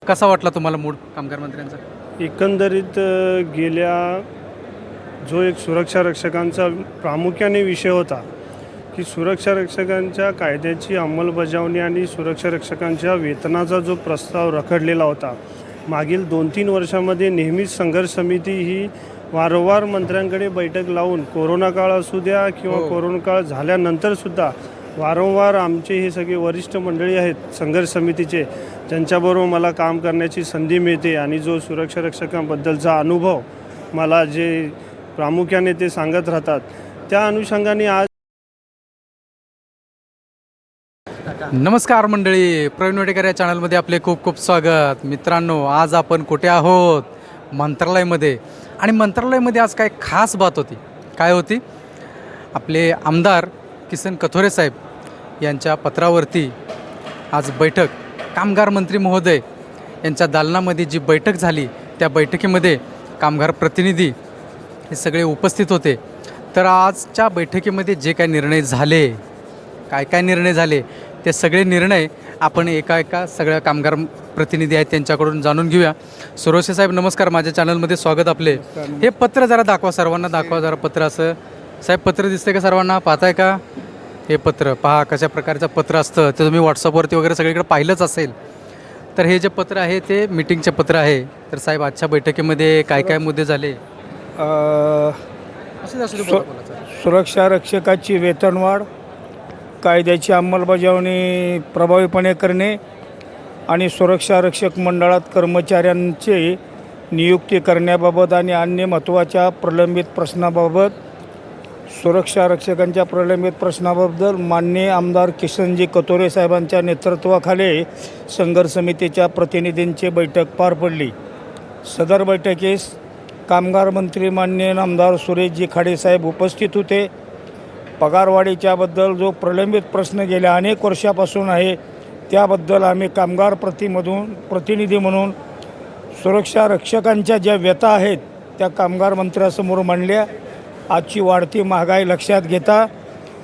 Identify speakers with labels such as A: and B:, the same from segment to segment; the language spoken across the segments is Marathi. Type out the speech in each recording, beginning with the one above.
A: कसा वाटला तुम्हाला मूड कामगार मंत्र्यांचा?
B: एकंदरीत गेल्या जो एक सुरक्षा रक्षकांचा प्रामुख्याने विषय होता की सुरक्षा रक्षकांच्या कायद्याची अंमलबजावणी आणि सुरक्षा रक्षकांच्या वेतनाचा जो प्रस्ताव रखडलेला होता, मागील 2-3 वर्षामध्ये नेहमीच संघर्ष समिती ही वारंवार मंत्र्यांकडे बैठक लावून कोरोना काळ असू द्या किंवा कोरोना काळ झाल्यानंतरसुद्धा वारंवार आमचे हे सगळे वरिष्ठ मंडळी आहेत संघर्ष समितीचे, ज्यांच्याबरोबर मला काम करण्याची संधी मिळते आणि जो सुरक्षा रक्षकांबद्दलचा अनुभव मला जे प्रामुख्याने ते सांगत राहतात, त्या अनुषंगाने आज
A: नमस्कार मंडळी, प्रवीण वडेकर या चॅनलमध्ये आपले खूप खूप स्वागत. मित्रांनो, आज आपण कुठे आहोत? मंत्रालयामध्ये. आणि मंत्रालयामध्ये आज काय खास बात होती. काय होती? आपले आमदार किसन कथोरे साहेब यांच्या पत्रावरती आज बैठक, कामगार मंत्री महोदय यांच्या दालनामध्ये जी बैठक झाली, त्या बैठकीमध्ये कामगार प्रतिनिधी हे सगळे उपस्थित होते. तर आजच्या बैठकीमध्ये जे काय निर्णय झाले, काय निर्णय झाले, ते सगळे निर्णय आपण एका सगळ्या कामगार प्रतिनिधी आहेत त्यांच्याकडून जाणून घेऊया. सुरोशे साहेब नमस्कार, माझ्या चॅनलमध्ये स्वागत आपले. हे पत्र जरा दाखवा, सर्वांना दाखवा जरा पत्र. असं साहेब पत्र दिसते का सर्वांना? पाहताय का? हे पत्र पहा कशा प्रकारचं पत्र असतं, ते तुम्ही व्हॉट्सअपवरती वगैरे सगळीकडे पाहिलंच असेल. तर हे जे पत्र आहे ते मीटिंगचे पत्र आहे. तर साहेब आजच्या बैठकीमध्ये काय मुद्दे झाले?
C: सुरक्षा रक्षकाची वेतनवाढ, कायद्याची अंमलबजावणी प्रभावीपणे करणे आणि सुरक्षा रक्षक मंडळात कर्मचाऱ्यांची नियुक्ती करण्याबाबत आणि अन्य महत्त्वाच्या प्रलंबित प्रश्नाबाबत, सुरक्षा रक्षकांच्या प्रलंबित प्रश्नाबद्दल माननीय आमदार किसनजी कथोरे साहेबांच्या नेतृत्वाखाली संघर्ष समितीच्या प्रतिनिधींची बैठक पार पडली. सदर बैठकीस कामगार मंत्री माननीय आमदार सुरेशजी खाडे साहेब उपस्थित होते. पगारवाढीच्याबद्दल जो प्रलंबित प्रश्न गेल्या अनेक वर्षापासून आहे, त्याबद्दल आम्ही कामगार प्रतिनिधी म्हणून सुरक्षा रक्षकांच्या ज्या व्यथा आहेत त्या कामगार मंत्र्यासमोर मांडल्या. आजची वाढती महागाई लक्षात घेता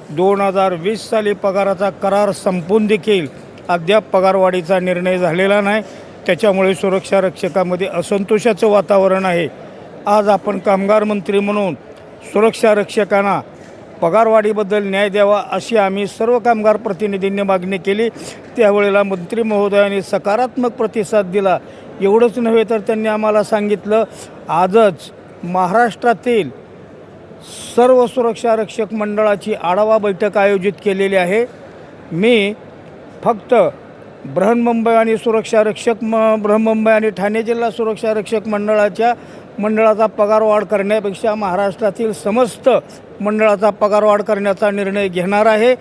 C: 2020 साली पगाराचा करार संपून देखील अद्याप पगारवाढीचा निर्णय झालेला नाही. त्याच्यामुळे सुरक्षा रक्षकामध्ये असंतोषाचं वातावरण आहे. आज आपण कामगार मंत्री म्हणून सुरक्षा रक्षकांना पगारवाढीबद्दल न्याय द्यावा अशी आम्ही सर्व कामगार प्रतिनिधींनी मागणी केली. त्यावेळेला मंत्री महोदयांनी सकारात्मक प्रतिसाद दिला. एवढंच नव्हे तर त्यांनी आम्हाला सांगितलं, आजच महाराष्ट्रातील सर्व सुरक्षा रक्षक मंडळाची आढावा बैठक आयोजित केलेली आहे. मी फक्त बृहन्मुंबई आणि सुरक्षा रक्षक बृहन्मुंबई आणि ठाणे जिल्हा सुरक्षा रक्षक मंडळाचा पगारवाढ करण्यापेक्षा महाराष्ट्रातील समस्त मंडळाचा पगारवाढ करण्याचा निर्णय घेणार आहे.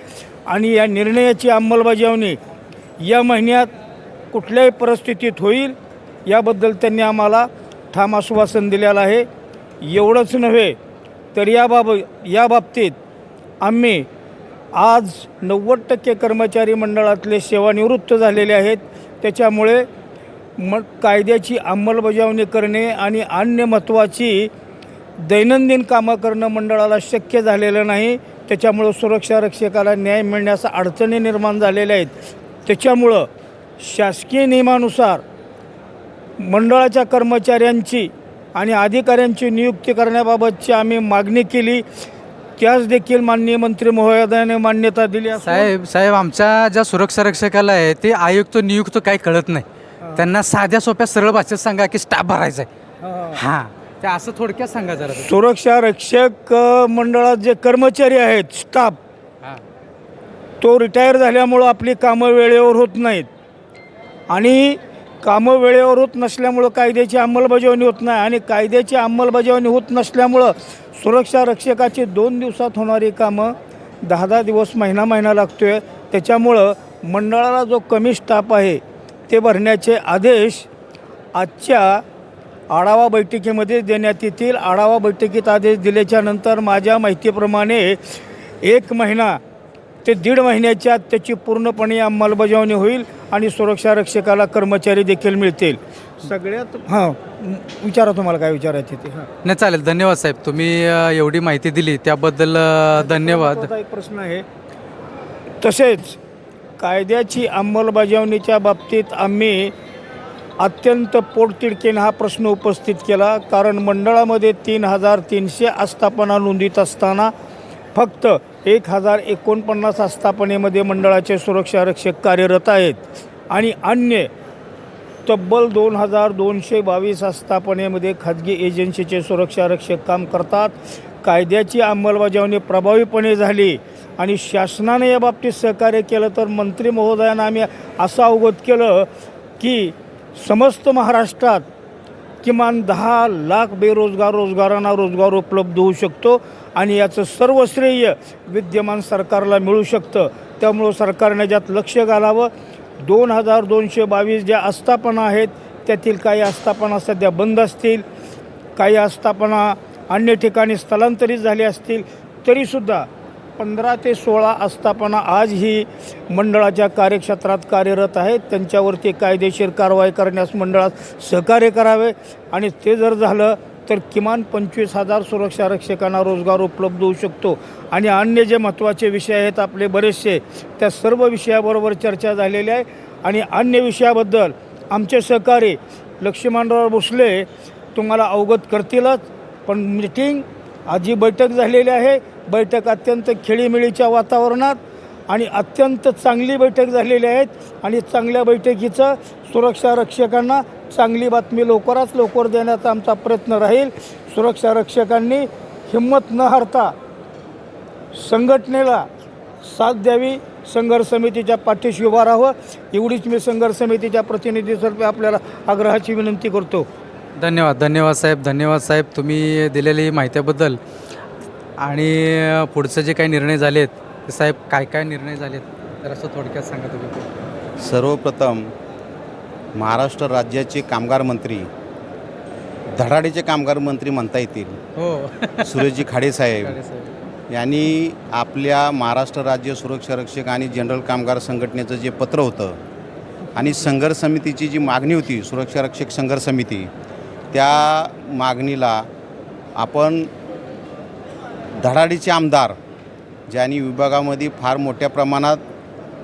C: आणि या निर्णयाची अंमलबजावणी या महिन्यात कुठल्याही परिस्थितीत होईल याबद्दल त्यांनी आम्हाला ठाम आश्वासन दिलेलं आहे. एवढंच नव्हे तर या बाबतीत आम्ही आज 90% कर्मचारी मंडळातले सेवानिवृत्त झालेले आहेत. त्याच्यामुळे कायद्याची अंमलबजावणी करणे आणि अन्य महत्त्वाची दैनंदिन कामं करणं मंडळाला शक्य झालेलं नाही. त्याच्यामुळं सुरक्षा रक्षकाला न्याय मिळण्यास अडचणी निर्माण झालेल्या आहेत. त्याच्यामुळं शासकीय नियमानुसार मंडळाच्या कर्मचाऱ्यांची आणि अधिकाऱ्यांची नियुक्ती करण्याबाबतची आम्ही मागणी केली. त्यास देखील माननीय मंत्री महोदयाने मान्यता दिली.
A: साहेब आमच्या ज्या सुरक्षा रक्षकाला आहे ते आयुक्त नियुक्त काही कळत नाही. त्यांना साध्या सोप्या सरळ भाषेत सांगा की स्टाफ भरायचा आहे. हां, ते असं थोडक्यात सांगा जरा.
C: सुरक्षा रक्षक मंडळात जे कर्मचारी आहेत, स्टाफ, तो रिटायर झाल्यामुळं आपली कामं वेळेवर होत नाहीत आणि कामं वेळेवर होत नसल्यामुळं कायद्याची अंमलबजावणी होत नाही आणि कायद्याची अंमलबजावणी होत नसल्यामुळं सुरक्षा रक्षकाची 2 दिवसात होणारी कामं 10 दिवस, महिना लागतो आहे. त्याच्यामुळं मंडळाला जो कमी स्टाफ आहे ते भरण्याचे आदेश आजच्या आढावा बैठकीमध्ये देण्यात येतील. आढावा बैठकीत आदेश दिल्याच्यानंतर माझ्या माहितीप्रमाणे 1 महिना ते 1.5 महिन्याच्या त्याची पूर्णपणे अंमलबजावणी होईल आणि सुरक्षा रक्षकाला कर्मचारी देखील मिळतील. सगळ्यात विचारा, तुम्हाला काय विचारायचे ते?
A: नाही, चालेल. धन्यवाद साहेब, तुम्ही एवढी माहिती दिली त्याबद्दल धन्यवाद.
C: एक प्रश्न आहे, तसेच कायद्याची अंमलबजावणीच्या बाबतीत आम्ही अत्यंत पोटतिडकीने हा प्रश्न उपस्थित केला, कारण मंडळामध्ये 3,300 आस्थापना नोंदीत असताना फक्त 1,049 आस्थापनेमध्ये मंडळाचे सुरक्षारक्षक कार्यरत आहेत आणि अन्य तब्बल 2,222 आस्थापनेमध्ये खाजगी एजन्सीचे सुरक्षारक्षक काम करतात. कायद्याची अंमलबजावणी प्रभावीपणे झाली आणि शासनाने या बाबतीत सहकार्य केलं तर मंत्री महोदयांना आम्ही असं अवगत केलं की समस्त महाराष्ट्रात किमान 10 लाख रोजगारांना रोजगार उपलब्ध होऊ शकतो आणि याचं सर्व श्रेय विद्यमान सरकारला मिळू शकतं. त्यामुळं सरकारने ज्यात लक्ष घालावं. 2,222 ज्या आस्थापना आहेत त्यातील काही आस्थापना सध्या बंद असतील, काही आस्थापना अन्य ठिकाणी स्थलांतरित झाले असतील, तरीसुद्धा 15 ते 16 आस्थापना आजही मंडळाच्या कार्यक्षेत्रात कार्यरत आहेत. त्यांच्यावरती कायदेशीर कारवाई करण्यास मंडळात सहकार्य करावे आणि ते जर झालं तर किमान 25,000 सुरक्षारक्षकांना रोजगार उपलब्ध होऊ शकतो. आणि अन्य जे महत्त्वाचे विषय आहेत आपले बरेचसे, त्या सर्व विषयाबरोबर चर्चा झालेली आहे आणि अन्य विषयाबद्दल आमचे सहकारी लक्ष्मणराव भोसले तुम्हाला अवगत करतीलच. पण मीटिंग आजी बैठक झालेली आहे. बैठक अत्यंत खेळीमेळीच्या वातावरणात आणि अत्यंत चांगली बैठक झालेली आहेत आणि चांगल्या बैठकीचं सुरक्षारक्षकांना चांगली बातमी लवकरात लवकर देण्याचा आमचा प्रयत्न राहील. सुरक्षारक्षकांनी हिंमत न हारता संघटनेला साथ द्यावी, संघर्ष समितीच्या पाठीशी उभा राहावं, एवढीच मी संघर्ष समितीच्या प्रतिनिधीतर्फे आपल्याला आग्रहाची विनंती करतो.
A: धन्यवाद साहेब तुम्ही दिलेली माहितीबद्दल. आणि पुढचे जे काही निर्णय झालेत ते साहेब काय निर्णय झालेत तर असं थोडक्यात सांगा तुम्ही.
D: सर्वप्रथम महाराष्ट्र राज्याचे कामगार मंत्री, धडाडीचे कामगार मंत्री म्हणता येतील,
A: हो
D: सुरेशजी खाडे साहेब यांनी आपल्या महाराष्ट्र राज्य सुरक्षारक्षक आणि जनरल कामगार संघटनेचं जे पत्र होतं आणि संघर्ष समितीची जी मागणी होती, सुरक्षारक्षक संघर्ष समिती, त्या मागणीला आपण धडाडीचे आमदार ज्यांनी विभागामध्ये फार मोठ्या प्रमाणात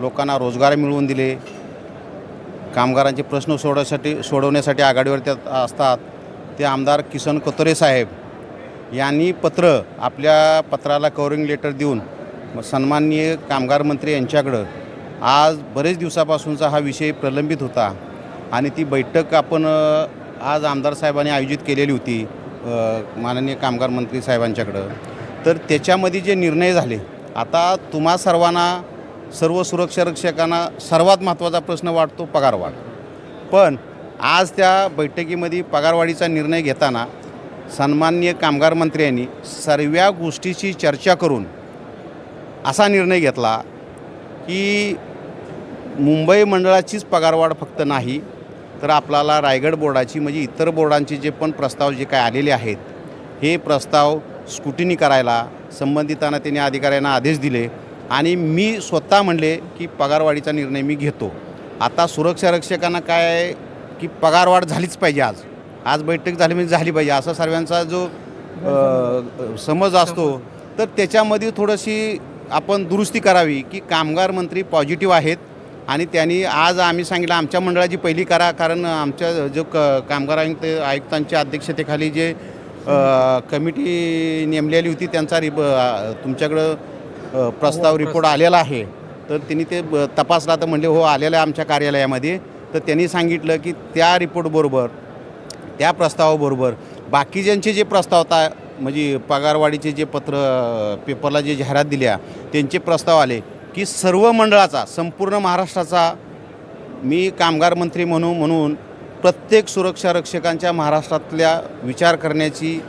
D: लोकांना रोजगार मिळवून दिले, कामगारांचे प्रश्न सोडवण्यासाठी आघाडीवर असतात, ते आमदार किसन कतोरे साहेब यांनी आपल्या पत्राला कव्हरिंग लेटर देऊन सन्माननीय कामगार मंत्री यांच्याकडं आज बरेच दिवसापासूनचा हा विषय प्रलंबित होता आणि ती बैठक आपण आज आमदार साहेबांनी आयोजित केलेली होती माननीय कामगार मंत्री साहेबांच्याकडं. तर त्याच्यामध्ये जे निर्णय झाले, आता तुम्हा सर्व सुरक्षारक्षकांना सर्वात महत्त्वाचा प्रश्न वाटतो पगारवाढ. पण आज त्या बैठकीमध्ये पगारवाढीचा निर्णय घेताना सन्माननीय कामगार मंत्र्यांनी सर्व गोष्टीची चर्चा करून असा निर्णय घेतला की मुंबई मंडळाचीच पगारवाढ फक्त नाही तर आपल्याला रायगड बोर्डाची म्हणजे इतर बोर्डांचे जे पण प्रस्ताव जे काय आलेले आहेत हे प्रस्ताव स्क्रुटिनी करायला संबंधितांना त्यांनी अधिकाऱ्यांना आदेश दिले आणि मी स्वतः म्हणले की पगारवाढीचा निर्णय मी घेतो. आता सुरक्षारक्षकांना काय आहे की पगारवाढ झालीच पाहिजे, आज बैठक झाली म्हणजे झाली पाहिजे असा सर्वांचा जो समज असतो. तर त्याच्यामध्ये थोडीशी आपण दुरुस्ती करावी की कामगार मंत्री पॉझिटिव्ह आहेत आणि त्यांनी आज आम्ही सांगितलं आमच्या मंडळाची पहिली करा, कारण आमच्या जो कामगार आयुक्तांच्या अध्यक्षतेखाली जे कमिटी नेमलेली होती त्यांचा तुमच्याकडं प्रस्ताव रिपोर्ट आलेला आहे. तर त्यांनी ते तपासला तर म्हणले हो आलेला आहे आमच्या कार्यालयामध्ये. तर त्यांनी सांगितलं की त्या रिपोर्टबरोबर त्या प्रस्तावाबरोबर बाकीच्यांचे जे प्रस्ताव होता म्हणजे पगारवाढीचे जे पत्र पेपरला जे जाहिरात दिल्या त्यांचे प्रस्ताव आले की सर्व मंडळाचा संपूर्ण महाराष्ट्राचा मी कामगार मंत्री म्हणून प्रत्येक सुरक्षारक्षकांच्या महाराष्ट्रातल्या विचार करण्याची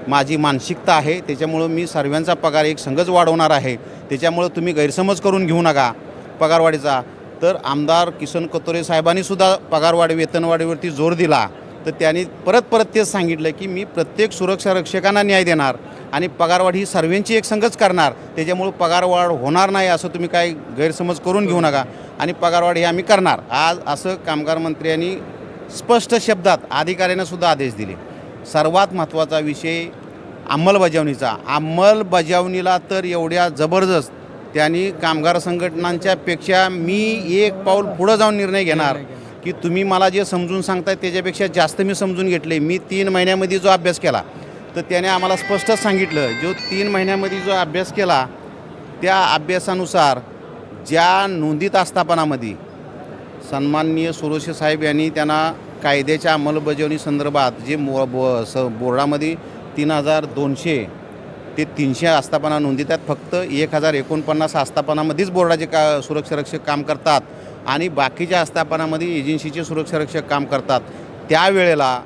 D: माझी मानसिकता आहे. त्याच्यामुळं मी सर्वांचा पगार एक संघच वाढवणार आहे. त्याच्यामुळं तुम्ही गैरसमज करून घेऊ नका पगारवाढीचा. तर आमदार किसन कतोरे साहेबांनीसुद्धा पगारवाढी वेतनवाढीवरती जोर दिला. तर त्यांनी परत तेच सांगितलं की मी प्रत्येक सुरक्षारक्षकांना न्याय देणार आणि पगारवाढ ही सर्वांची एक संघच करणार. त्याच्यामुळं पगारवाढ होणार नाही असं तुम्ही काय गैरसमज करून घेऊ नका आणि पगारवाढ ही आम्ही करणार आज असं कामगार मंत्र्यांनी स्पष्ट शब्दात अधिकाऱ्यांनासुद्धा आदेश दिले. सर्वात महत्त्वाचा विषय अंमलबजावणीला तर एवढ्या जबरदस्त त्यांनी कामगार संघटनांच्या पेक्षा मी एक पाऊल पुढं जाऊन निर्णय घेणार की तुम्ही मला जे समजून सांगताय त्याच्यापेक्षा जास्त मी समजून घेतले. मी 3 महिन्यामध्ये जो अभ्यास केला तर त्याने आम्हाला स्पष्टच सांगितलं, जो 3 महिन्यामध्ये जो अभ्यास केला त्या अभ्यासानुसार ज्या नोंदीत आस्थापनामध्ये सन्माननीय सुरोशे साहेब यांनी त्यांना कायद्याच्या अंमलबजावणी संदर्भात जे बोर्डामध्ये 3200 ते 300 आस्थापना नोंदीत आहेत. फक्त 1049 आस्थापनामध्येच बोर्डाचे सुरक्षा रक्षक काम करतात आणि बाकीच्या आस्थापनामध्ये एजन्सीचे सुरक्षा रक्षक काम करतात. त्यावेळेला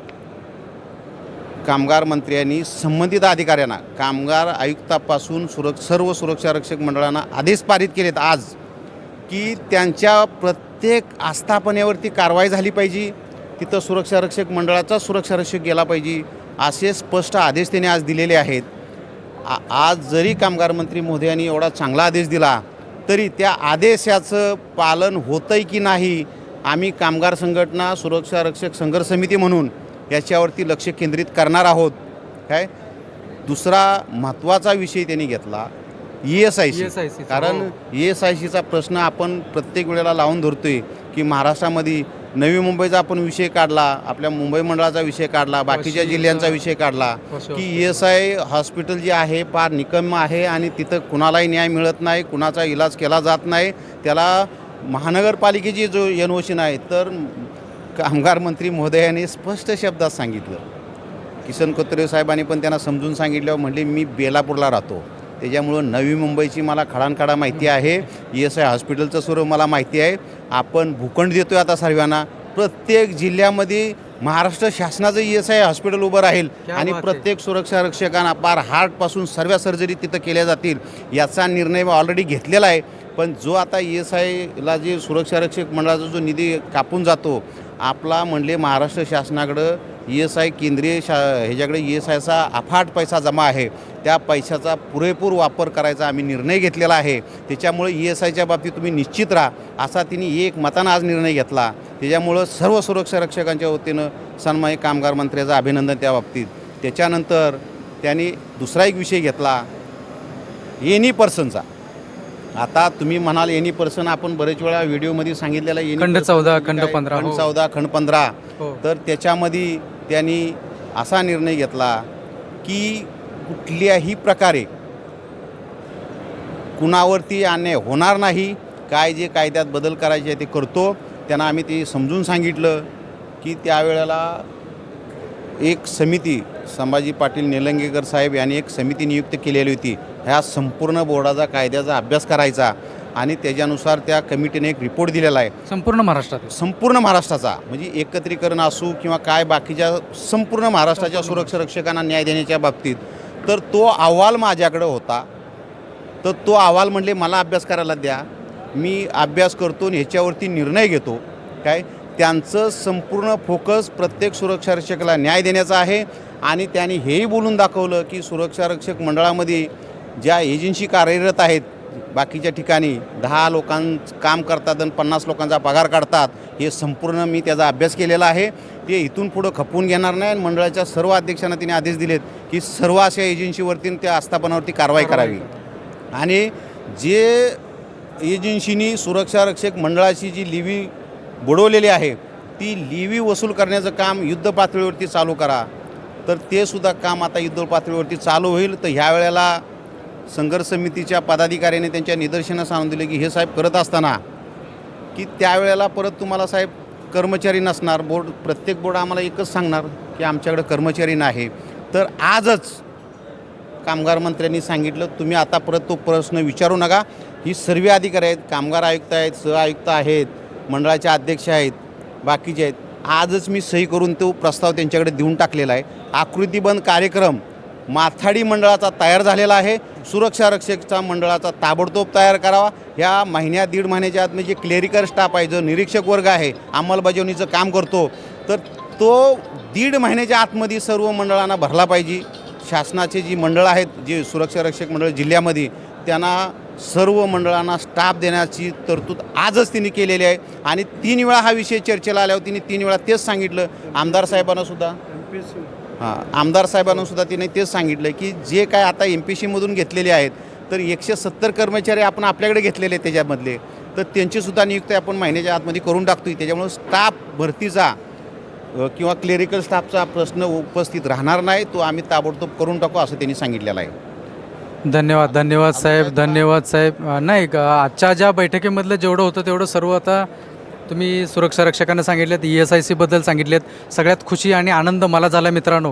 D: कामगार मंत्र्यांनी संबंधित अधिकाऱ्यांना, कामगार आयुक्तापासून सर्व सुरक्षा रक्षक मंडळांना आदेश पारित केलेत आज, की त्यांच्या प्रत्येक आस्थापनेवरती कारवाई झाली पाहिजे, तिथं सुरक्षा रक्षक मंडळाचा सुरक्षा रक्षक गेला पाहिजे, असे स्पष्ट आदेश त्यांनी आज दिलेले आहेत. आज जरी कामगार मंत्री महोदयांनी एवढा चांगला आदेश दिला तरी त्या आदेशाचं पालन होतं आहे की नाही, आम्ही कामगार संघटना सुरक्षा रक्षक संघर्ष समिती म्हणून याच्यावरती लक्ष केंद्रित करणार आहोत. काय दुसरा महत्त्वाचा विषय त्यांनी घेतला ESIC. कारण ESICचा प्रश्न आपण प्रत्येक वेळेला लावून धरतोय की महाराष्ट्रामध्ये नवी मुंबईचा आपण विषय काढला, आपल्या मुंबई मंडळाचा विषय काढला, बाकीच्या जिल्ह्यांचा विषय काढला की ESI हॉस्पिटल जे आहे फार निकम्म आहे आणि तिथं कुणालाही न्याय मिळत नाही, कुणाचा इलाज केला जात नाही. त्याला महानगरपालिकेची जो NOC नाही. तर कामगार मंत्री महोदयांनी स्पष्ट शब्दात सांगितलं, किसन कथोरे साहेबांनी पण त्यांना समजून सांगितल्यावर म्हणले मी बेलापूरला राहतो, त्याच्यामुळं नवी मुंबईची मला खडानखडा माहिती आहे, ESI हॉस्पिटलचं सर्व मला माहिती आहे. आपण भूखंड देतो आहे आता सर्वांना, प्रत्येक जिल्ह्यामध्ये महाराष्ट्र शासनाचं ESI हॉस्पिटल उभं राहील आणि प्रत्येक सुरक्षा रक्षकांना पार हार्टपासून सर्व सर्जरी तिथं केल्या जातील, याचा निर्णय ऑलरेडी घेतलेला आहे. पण जो आता ESIला जे सुरक्षा रक्षक मंडळाचा जो निधी कापून जातो आपला, म्हणले महाराष्ट्र शासनाकडं ESI केंद्रीय ह्याच्याकडे ESIचा अफाट पैसा जमा आहे, त्या पैशाचा पुरेपूर वापर करायचा आम्ही निर्णय घेतलेला आहे. त्याच्यामुळे ESIच्या बाबतीत तुम्ही निश्चित राहा, असा तिने एक मतानं आज निर्णय घेतला. त्याच्यामुळं सर्व सुरक्षा रक्षकांच्या वतीनं सन्माननीय कामगार मंत्र्याचं अभिनंदन त्या बाबतीत. त्याच्यानंतर त्यांनी दुसरा एक विषय घेतला एनी पर्सनचा. आता तुम्ही म्हणाल एनी पर्सन, आपण बरेच वेळा व्हिडिओमध्ये सांगितलेला
A: खंड 14 खंड 15
D: खंड 14 खंड 15.
A: हो.
D: तर त्याच्यामध्ये त्यांनी असा निर्णय घेतला की कुठल्याही प्रकारे कुणावरती अन्याय होणार नाही, काय जे कायद्यात बदल करायचे ते करतो. त्यांना आम्ही ते समजून सांगितलं की त्यावेळेला एक समिती, संभाजी पाटील निलंगेकर साहेब यांनी एक समिती नियुक्त केलेली होती, ह्या संपूर्ण बोर्डाचा कायद्याचा अभ्यास करायचा आणि त्याच्यानुसार त्या कमिटीने एक रिपोर्ट दिलेला आहे
A: संपूर्ण
D: महाराष्ट्राचा, म्हणजे एकत्रीकरण असू किंवा काय बाकीच्या संपूर्ण महाराष्ट्राच्या सुरक्षा रक्षकांना न्याय देण्याच्या बाबतीत. तर तो अहवाल माझ्याकडे होता. तर तो अहवाल म्हणले मला अभ्यास करायला द्या, मी अभ्यास करतो आणि ह्याच्यावरती निर्णय घेतो. काय त्यांचं संपूर्ण फोकस प्रत्येक सुरक्षा रक्षकाला न्याय देण्याचा आहे. आणि त्यांनी हेही बोलून दाखवलं की सुरक्षा रक्षक मंडळामध्ये ज्या एजन्सी कार्यरत आहेत बाकीच्या ठिकाणी 10 लोकांचं काम करतात आणि 50 लोकांचा पगार काढतात, हे संपूर्ण मी त्याचा अभ्यास केलेला आहे. ते इथून पुढं खपवून घेणार नाही. आणि मंडळाच्या सर्व अध्यक्षांना तिने आदेश दिलेत की सर्व अशा एजन्सीवरती त्या आस्थापनावरती कारवाई करावी. आणि जे एजन्सीनी सुरक्षा रक्षक मंडळाची जी लिव्ही बुडवलेली आहे ती लिव्ही वसूल करण्याचं काम युद्ध पातळीवरती चालू करा. तर ते सुद्धा काम आता युद्ध पातळीवरती चालू होईल. तर ह्या वेळेला संघर्ष समितीच्या पदाधिकाऱ्याने त्यांच्या निदर्शनास आणून दिले की हे साहेब करत असताना की त्यावेळेला परत तुम्हाला साहेब कर्मचारी नसणार. प्रत्येक बोर्ड आम्हाला एकच सांगणार की आमच्याकडे कर्मचारी नाही. तर आजच कामगार मंत्र्यांनी सांगितलं तुम्ही आता परत तो प्रश्न विचारू नका. ही सर्व अधिकारी आहेत, कामगार आयुक्त आहेत, सहआयुक्त आहेत, मंडळाचे अध्यक्ष आहेत, बाकीचे आहेत. आजच मी सही करून तो प्रस्ताव त्यांच्याकडे देऊन टाकलेला आहे. आकृतीबंध कार्यक्रम माथाडी मंडळाचा तयार झालेला आहे. सुरक्षा रक्षकचा मंडळाचा ताबडतोब तयार करावा. ह्या महिन्यात 1.5 महिन्याच्या आत म्हणजे क्लेरिकल स्टाफ आहे, जो निरीक्षक वर्ग आहे, अंमलबजावणीचं काम करतो, तर तो 1.5 महिन्याच्या आतमध्ये सर्व मंडळांना भरला पाहिजे. शासनाचे जी मंडळं आहेत, जे सुरक्षा रक्षक मंडळ जिल्ह्यामध्ये, त्यांना सर्व मंडळांना स्टाफ देण्याची तरतूद आजच तिने केलेली आहे. आणि 3 वेळा हा विषय चर्चेला आल्यावर तिने 3 वेळा तेच सांगितलं. आमदार साहेबांनासुद्धा तिने तेच सांगितलं की जे काय आता MPC मधून घेतलेले आहेत तर 170 कर्मचारी आपण आपल्याकडे घेतलेले आहेत त्याच्यामधले. तर त्यांचीसुद्धा नियुक्ती आपण महिन्याच्या आतमध्ये करून टाकतोय. त्याच्यामुळं स्टाफ भरतीचा किंवा क्लेरिकल स्टाफचा प्रश्न उपस्थित राहणार नाही, तो आम्ही ताबडतोब करून टाकू असं त्यांनी सांगितलेलं आहे.
A: धन्यवाद धन्यवाद साहेब, धन्यवाद साहेब. नाही आजच्या ज्या बैठकीमधलं जेवढं होतं तेवढं सर्व आता तुम्ही सुरक्षा रक्षकांना सांगितलेत, ESIC-बद्दल सांगितलेत. सगळ्यात खुशी आणि आनंद मला झाला मित्रांनो.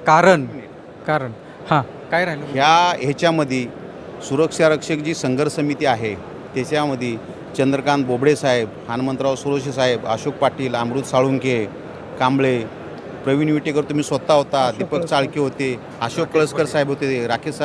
A: कारण हां काय राहिलं
D: ह्याच्यामध्ये सुरक्षा रक्षक जी संघर्ष समिती आहे त्याच्यामध्ये चंद्रकांत बोबडे साहेब, हनुमंतराव सुरोशे साहेब, अशोक पाटील, अमृत साळुंके, कांबळे, प्रवीण विटेकर तुम्ही स्वतः होता, दीपक चाळके होते, अशोक कळसकर साहेब होते, राकेश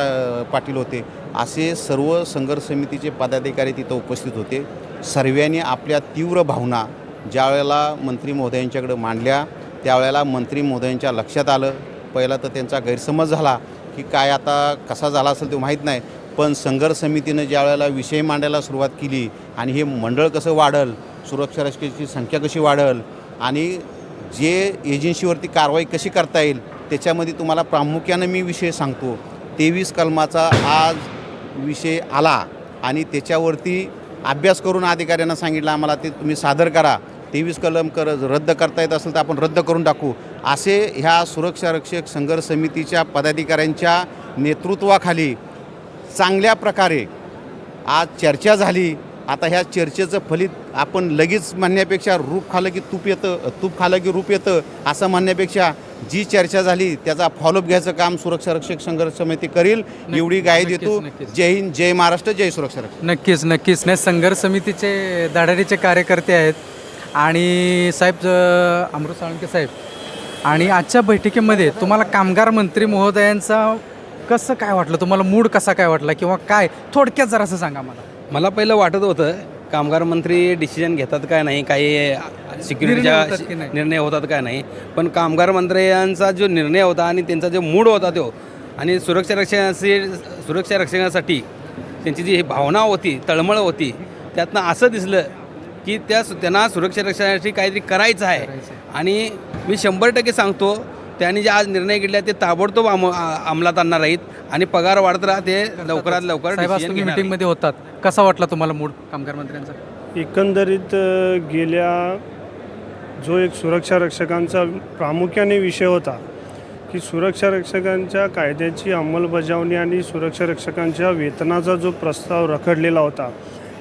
D: पाटील होते, असे सर्व संघर्ष समितीचे पदाधिकारी तिथं उपस्थित होते. सर्वांनी आपल्या तीव्र भावना ज्यावेळेला मंत्री महोदयांच्याकडे मांडल्या त्यावेळेला मंत्री महोदयांच्या लक्षात आलं. पहिला तर त्यांचा गैरसमज झाला की काय आता कसा झाला असेल ते माहीत नाही, पण संघर्ष समितीनं ज्यावेळेला विषय मांडायला सुरुवात केली आणि हे मंडळ कसं वाढल, सुरक्षा रक्षकाची संख्या कशी वाढल आणि जे एजन्सीवरती कारवाई कशी करता येईल त्याच्यामध्ये तुम्हाला प्रामुख्यानं मी विषय सांगतो. 23 कलमाचा आज विषय आला आणि त्याच्यावरती अभ्यास करून अधिकाऱ्यांना सांगितलं आम्हाला ते तुम्ही सादर करा. 23 कलम रद्द करता येत असेल तर आपण रद्द करून टाकू, असे ह्या सुरक्षा रक्षक संघर्ष समितीच्या पदाधिकाऱ्यांच्या नेतृत्वाखाली चांगल्या प्रकारे आज चर्चा झाली. आता ह्या चर्चेचं फलित आपण लगेच म्हणण्यापेक्षा रूप खालं की तूप खालं की रूप येतं असं म्हणण्यापेक्षा जी चर्चा झाली त्याचा फॉलोअप घ्यायचं काम सुरक्षा रक्षक संघर्ष समिती करील एवढी ग्वाही देतो. जय हिंद, जय महाराष्ट्र, जय सुरक्षा रक्षक.
A: नक्कीच नक्कीच. नाही संघर्ष समितीचे धडाडीचे कार्यकर्ते आहेत आणि साहेब अमृत साळुंके साहेब, आणि आजच्या बैठकीमध्ये तुम्हाला कामगार मंत्री महोदयांचा कसं काय वाटलं, तुम्हाला मूड कसा काय वाटला किंवा काय थोडक्यात जरासं सांगा मला.
E: मला पहिलं वाटत होतं कामगार मंत्री डिसिजन घेतात काय नाही, काही सिक्युरिटीच्या
A: निर्णय होतात की नाही?
E: निर्णय होतात काय नाही, पण कामगार मंत्र्यांचा जो निर्णय होता आणि त्यांचा जो मूड होता तो आणि सुरक्षा रक्षकासाठी त्यांची जी भावना होती, तळमळ होती, त्यातनं असं दिसलं की त्यांना सुरक्षा रक्षणासाठी काहीतरी करायचं आहे. आणि मी 100% सांगतो त्यांनी जे आज निर्णय घेतला ते ताबडतोब अंमलात आणणार आहेत आणि पगार वाढत राहते लवकरात लवकर.
A: साहेब आज तुम्ही मीटिंगमध्ये होतात, कसा वाटला तुम्हाला मूड कामगार मंत्र्यांचा?
B: एकंदरीत गेल्या जो एक सुरक्षा रक्षकांचा प्रामुख्याने विषय होता की सुरक्षा रक्षकांच्या कायद्याची अंमलबजावणी आणि सुरक्षा रक्षकांच्या वेतनाचा जो प्रस्ताव रखडलेला होता,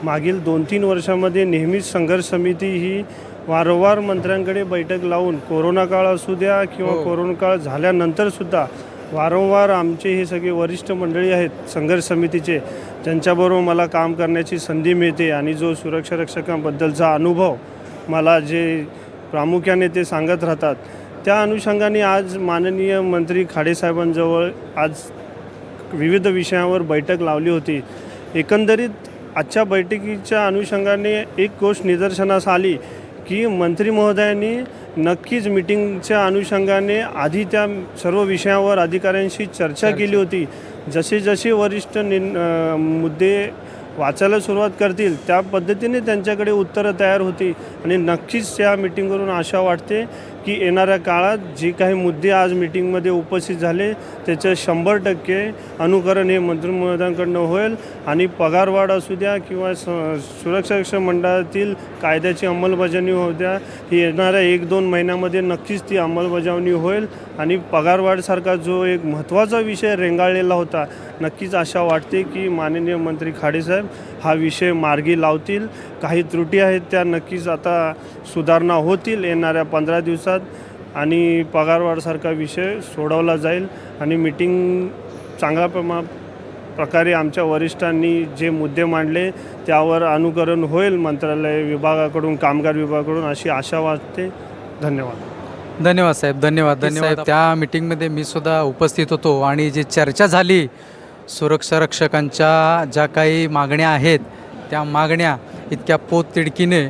B: मागील 2-3 वर्षामध्ये नेहमीच संघर्ष समिती ही वारंवार मंत्र्यांकडे बैठक लावून कोरोना काळ असू द्या किंवा कोरोना काळ झाल्यानंतरसुद्धा वारंवार आमचे हे सगळे वरिष्ठ मंडळी आहेत संघर्ष समितीचे, ज्यांच्याबरोबर मला काम करण्याची संधी मिळते आणि जो सुरक्षा रक्षकांबद्दलचा अनुभव मला जे प्रामुख्याने ते सांगत राहतात, त्या अनुषंगाने आज माननीय मंत्री खाडेसाहेबांजवळ आज विविध विषयावर बैठक लावली होती. एकंदरीत आजच्या बैठकीच्या अनुषंगाने एक गोष्ट निदर्शनास आली की मंत्री महोदयांनी नक्कीच मीटिंगच्या अनुषंगाने आधी त्या सर्व विषयावर अधिकाऱ्यांशी चर्चा केली होती. जसे जसे वरिष्ठ मुद्दे वाचायला सुरुवात करतील त्या पद्धतीने त्यांच्याकडे उत्तरं तयार होती आणि नक्कीच त्या मीटिंगवरून आशा वाटते की येणाऱ्या काळात जे काही मुद्दे आज मीटिंगमध्ये उपस्थित झाले त्याचं 100% अनुकरण हे मंत्री महोदयांकडनं होईल आणि पगारवाढ असू द्या किंवा सुरक्षा रक्षक मंडळातील कायद्याची अंमलबजावणी होऊ द्या, ही येणाऱ्या 1-2 महिन्यामध्ये नक्कीच ती अंमलबजावणी होईल आणि पगारवाढसारखा जो एक महत्त्वाचा विषय रेंगाळलेला होता, नक्कीच आशा वाटते की माननीय मंत्री खाडेसाहेब हा विषय मार्गी लावतील. काही त्रुटी आहेत त्या नक्कीच आता सुधारणा होतील येणाऱ्या 15 दिवसात आणि पगारवाढसारखा विषय सोडवला जाईल आणि मीटिंग चांगल्या प्रकारे आमच्या वरिष्ठांनी जे मुद्दे मांडले त्यावर अनुकरण होईल मंत्रालय विभागाकडून, कामगार विभागाकडून, अशी आशा वाटते. धन्यवाद.
A: धन्यवाद साहेब, धन्यवाद धन्यवाद. त्या मीटिंगमध्ये मी सुद्धा उपस्थित होतो आणि जी चर्चा झाली सुरक्षा रक्षकांच्या ज्या काही मागण्या आहेत त्या मागण्या इतक्या पोततिडकीने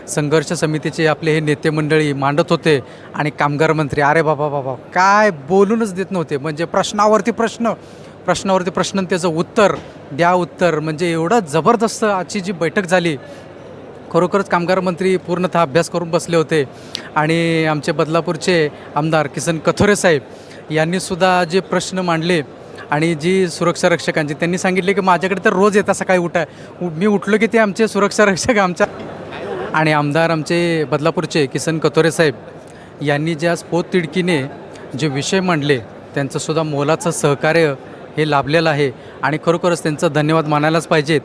A: संघर्ष समितीचे आपले हे नेते मंडळी मांडत होते आणि कामगार मंत्री अरे बाबा काय बोलूनच देत नव्हते. म्हणजे प्रश्नावरती प्रश्न त्याचं उत्तर म्हणजे एवढं जबरदस्त आजची जी बैठक झाली. खरोखरच कामगार मंत्री पूर्णतः अभ्यास करून बसले होते आणि आमचे बदलापूरचे आमदार किसन कथोरे साहेब यांनीसुद्धा जे प्रश्न मांडले आणि जी सुरक्षा रक्षकांची त्यांनी सांगितले की माझ्याकडे तर रोज येतात सकाळी मी उठलो की ते आमचे सुरक्षा रक्षक आमच्या आणि आमदार आमचे बदलापूरचे किसन कतोरे साहेब यांनी जे आज पोटतिडकीने जे विषय मांडले त्यांचंसुद्धा मोलाचं सहकार्य हे लाभलेलं आहे आणि खरोखरच त्यांचं धन्यवाद मानायलाच पाहिजेत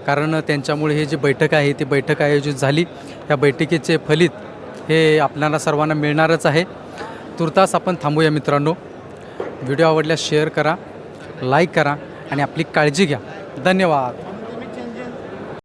A: कारण त्यांच्यामुळे हे जी बैठक आहे ती बैठक आयोजित झाली या बैठकीचे फलित हे आपल्याला सर्वांना मिळणारच आहे. तुर्तास आपण थांबूया मित्रांनो. व्हिडिओ आवडल्यास शेअर करा, लाईक करा आणि आपली काळजी घ्या. धन्यवाद.